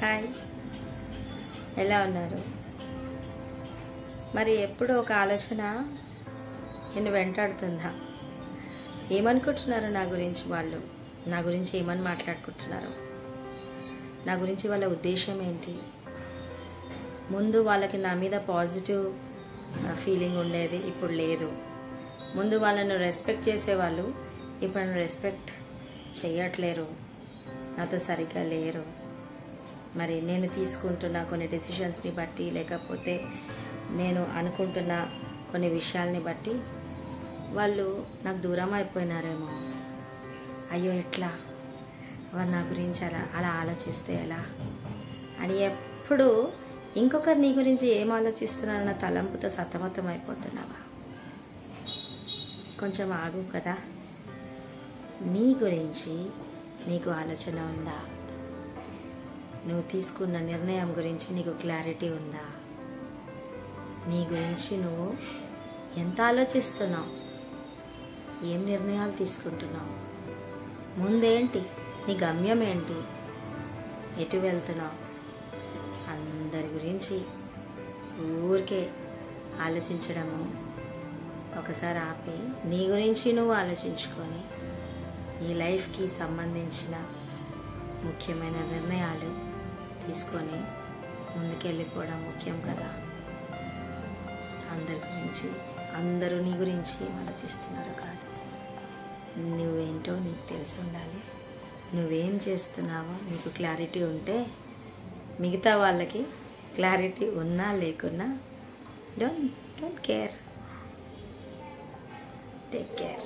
Hi, ఎలా ఉన్నారు? మరి ఎప్పుడు ఒక ఆలోచన నిన్ను వెంటాడుతుందా? ఏమనుకుంటున్నారు నా గురించి? వాళ్ళు నా గురించి ఏమని మాట్లాడుకుంటున్నారు? నా గురించి వాళ్ళ ఉద్దేశం ఏంటి? ముందు వాళ్ళకి నా మీద పాజిటివ్ ఫీలింగ్ ఉండేది, ఇప్పుడు లేదు. ముందు వాళ్ళను రెస్పెక్ట్ చేసేవాళ్ళు ఇప్పుడు నన్ను రెస్పెక్ట్ చేయట్లేరు, నాతో సరిగ్గా లేరు. మరి నేను తీసుకుంటున్న కొన్ని డెసిషన్స్ని బట్టి, లేకపోతే నేను అనుకుంటున్న కొన్ని విషయాల్ని బట్టి వాళ్ళు నాకు దూరం అయిపోయినారేమో. అయ్యో ఎట్లా, వారు నా గురించి అలా ఆలోచిస్తే ఎలా అని ఎప్పుడు ఇంకొకరు నీ గురించి ఏం ఆలోచిస్తున్నారన్న తలంపుతో సతమతం అయిపోతున్నావా? కొంచెం ఆగు కదా. నీ గురించి నీకు ఆలోచన ఉందా? నువ్వు తీసుకున్న నిర్ణయం గురించి నీకు క్లారిటీ ఉందా? నీ గురించి నువ్వు ఎంత ఆలోచిస్తున్నావు? ఏం నిర్ణయాలు తీసుకుంటున్నావు? ముందేంటి నీ గమ్యం ఏంటి? ఎటు వెళ్తున్నావు? అందరి గురించి ఊరికే ఆలోచించడము ఒకసారి ఆపి నీ గురించి నువ్వు ఆలోచించుకొని నీ లైఫ్కి సంబంధించిన ముఖ్యమైన నిర్ణయాలు తీసుకొని ముందుకెళ్ళిపోవడం ముఖ్యం కదా. అందరూ నీ గురించి ఆలోచిస్తున్నారు కాదు. నువ్వేంటో నీకు తెలిసి ఉండాలి. నువ్వేం చేస్తున్నావో నీకు క్లారిటీ ఉంటే మిగతా వాళ్ళకి క్లారిటీ ఉన్నా లేకున్నా డోంట్ కేర్. Take care.